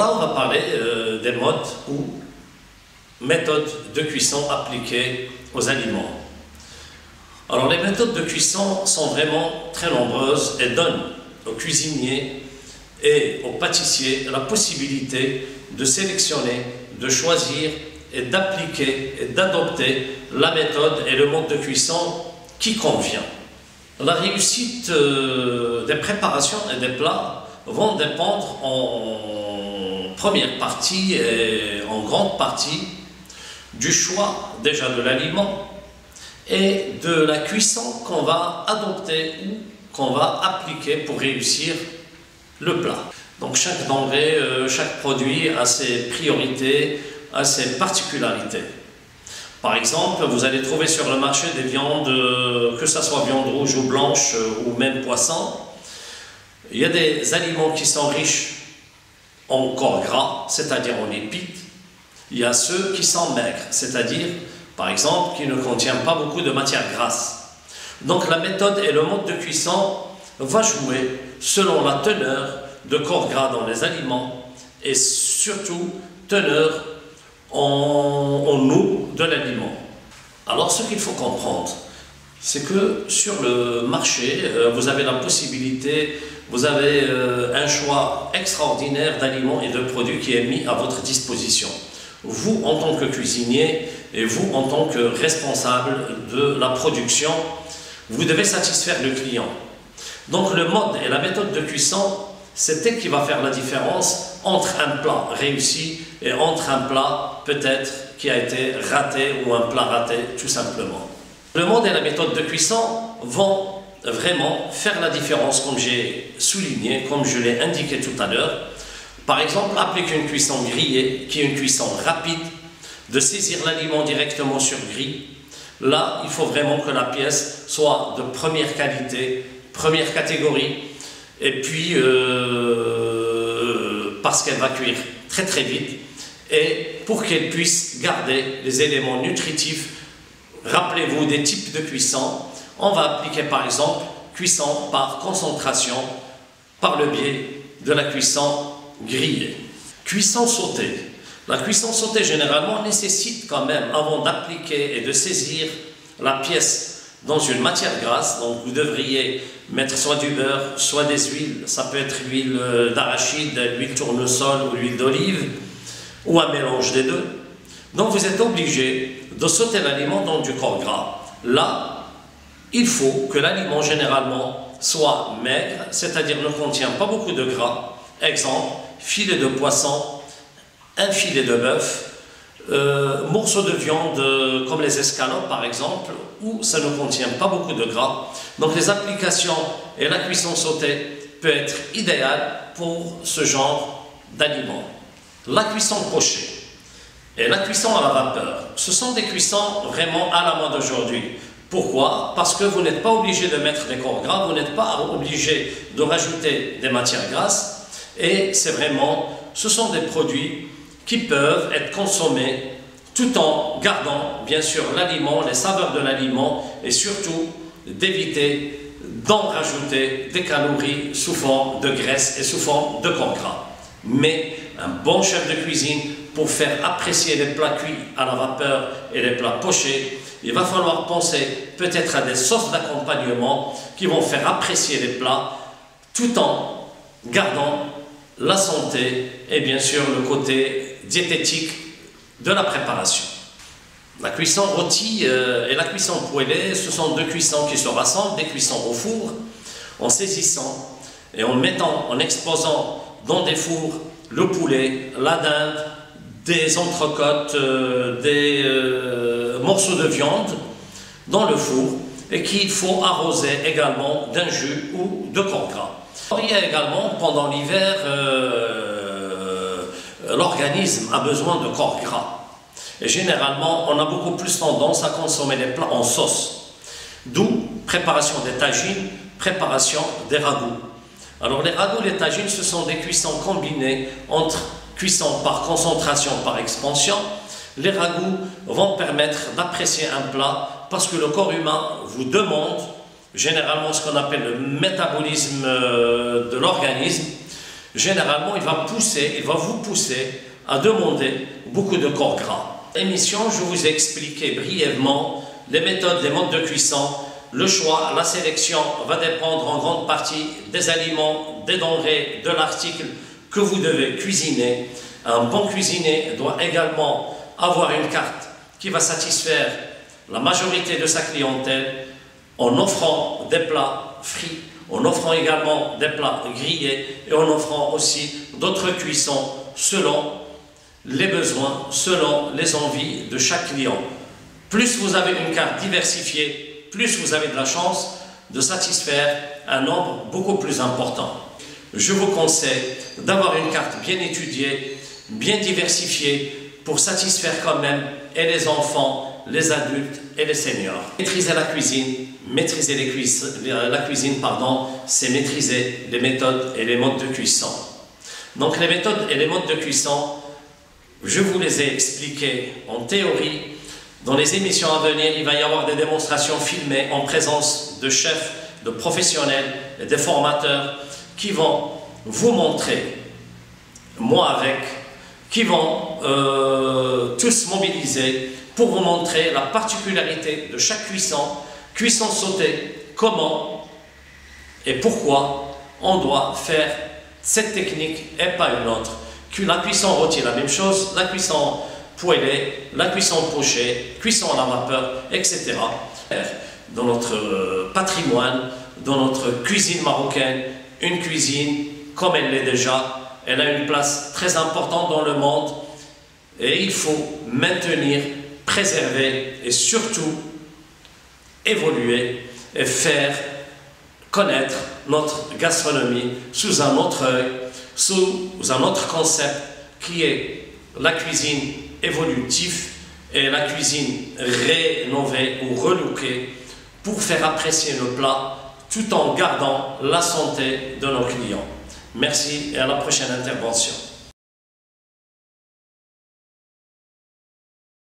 Là, on va parler des modes ou méthodes de cuisson appliquées aux aliments. Alors, les méthodes de cuisson sont vraiment très nombreuses et donnent aux cuisiniers et aux pâtissiers la possibilité de sélectionner, de choisir et d'appliquer et d'adopter la méthode et le mode de cuisson qui convient. La réussite des préparations et des plats vont dépendre en première partie et en grande partie du choix déjà de l'aliment et de la cuisson qu'on va adopter ou qu'on va appliquer pour réussir le plat. Donc chaque denrée, chaque produit a ses priorités, a ses particularités. Par exemple, vous allez trouver sur le marché des viandes, que ce soit viande rouge ou blanche ou même poisson. Il y a des aliments qui sont riches en corps gras, c'est-à-dire en lipides. Il y a ceux qui sont maigres, c'est-à-dire, par exemple, qui ne contiennent pas beaucoup de matière grasse. Donc la méthode et le mode de cuisson va jouer selon la teneur de corps gras dans les aliments et surtout teneur en eau de l'aliment. Alors ce qu'il faut comprendre, c'est que sur le marché, vous avez la possibilité, vous avez un choix extraordinaire d'aliments et de produits qui est mis à votre disposition. Vous en tant que cuisinier et vous en tant que responsable de la production, vous devez satisfaire le client. Donc le mode et la méthode de cuisson, c'est elle qui va faire la différence entre un plat réussi et entre un plat peut-être qui a été raté ou un plat raté tout simplement. Le mode et la méthode de cuisson vont vraiment faire la différence comme j'ai souligné, comme je l'ai indiqué tout à l'heure. Par exemple, appliquer une cuisson grillée qui est une cuisson rapide, de saisir l'aliment directement sur grille. Là, il faut vraiment que la pièce soit de première qualité, première catégorie, et puis parce qu'elle va cuire très très vite et pour qu'elle puisse garder les éléments nutritifs. Rappelez-vous des types de cuisson. On va appliquer par exemple cuisson par concentration par le biais de la cuisson grillée. Cuisson sautée. La cuisson sautée généralement nécessite quand même, avant d'appliquer et de saisir la pièce dans une matière grasse, donc vous devriez mettre soit du beurre, soit des huiles, ça peut être l'huile d'arachide, l'huile tournesol ou l'huile d'olive, ou un mélange des deux. Donc vous êtes obligé de sauter l'aliment dans du corps gras. Là, il faut que l'aliment généralement soit maigre, c'est-à-dire ne contient pas beaucoup de gras. Exemple, filet de poisson, un filet de bœuf, morceaux de viande comme les escalopes par exemple, où ça ne contient pas beaucoup de gras. Donc les applications et la cuisson sautée peut être idéale pour ce genre d'aliments. La cuisson pochée et la cuisson à la vapeur, ce sont des cuissons vraiment à la mode aujourd'hui. Pourquoi? Parce que vous n'êtes pas obligé de mettre des corps gras, vous n'êtes pas obligé de rajouter des matières grasses et c'est vraiment, ce sont des produits qui peuvent être consommés tout en gardant bien sûr l'aliment, les saveurs de l'aliment et surtout d'éviter d'en rajouter des calories sous forme de graisse et sous forme de corps gras. Mais un bon chef de cuisine, pour faire apprécier les plats cuits à la vapeur et les plats pochés, il va falloir penser peut-être à des sauces d'accompagnement qui vont faire apprécier les plats tout en gardant la santé et bien sûr le côté diététique de la préparation. La cuisson rôtie et la cuisson poêlée, ce sont deux cuissons qui se rassemblent, des cuissons au four, en saisissant et en mettant, en exposant dans des fours le poulet, la dinde, des entrecôtes, des morceaux de viande dans le four et qu'il faut arroser également d'un jus ou de corps gras. Il y a également, pendant l'hiver, l'organisme a besoin de corps gras. Et généralement, on a beaucoup plus tendance à consommer les plats en sauce. D'où préparation des tagines, préparation des ragoûts. Alors les ragoûts, les tagines, ce sont des cuissons combinées entre cuisson par concentration, par expansion. Les ragoûts vont permettre d'apprécier un plat parce que le corps humain vous demande généralement ce qu'on appelle le métabolisme de l'organisme généralement, il va vous pousser à demander beaucoup de corps gras. Dans l'émission, je vous ai expliqué brièvement les méthodes, les modes de cuisson. Le choix, la sélection va dépendre en grande partie des aliments, des denrées, de l'article que vous devez cuisiner. Un bon cuisinier doit également avoir une carte qui va satisfaire la majorité de sa clientèle en offrant des plats frits, en offrant également des plats grillés et en offrant aussi d'autres cuissons selon les besoins, selon les envies de chaque client. Plus vous avez une carte diversifiée, plus vous avez de la chance de satisfaire un nombre beaucoup plus important. Je vous conseille d'avoir une carte bien étudiée, bien diversifiée pour satisfaire quand même et les enfants, les adultes et les seniors. Maîtriser la cuisine, c'est maîtriser les méthodes et les modes de cuisson. Donc les méthodes et les modes de cuisson, je vous les ai expliqués en théorie. Dans les émissions à venir, il va y avoir des démonstrations filmées en présence de chefs, de professionnels et de formateurs qui vont vous montrer, moi avec, qui vont tous mobiliser pour vous montrer la particularité de chaque cuisson sautée, comment et pourquoi on doit faire cette technique et pas une autre. La cuisson rôtie, la même chose, la cuisson poêlée, la cuisson pochée, cuisson à la vapeur, etc. Dans notre patrimoine, dans notre cuisine marocaine, une cuisine comme elle l'est déjà, elle a une place très importante dans le monde et il faut maintenir, préserver et surtout évoluer et faire connaître notre gastronomie sous un autre œil, sous un autre concept qui est la cuisine évolutive et la cuisine rénovée ou relookée pour faire apprécier nos plats tout en gardant la santé de nos clients. Merci et à la prochaine intervention.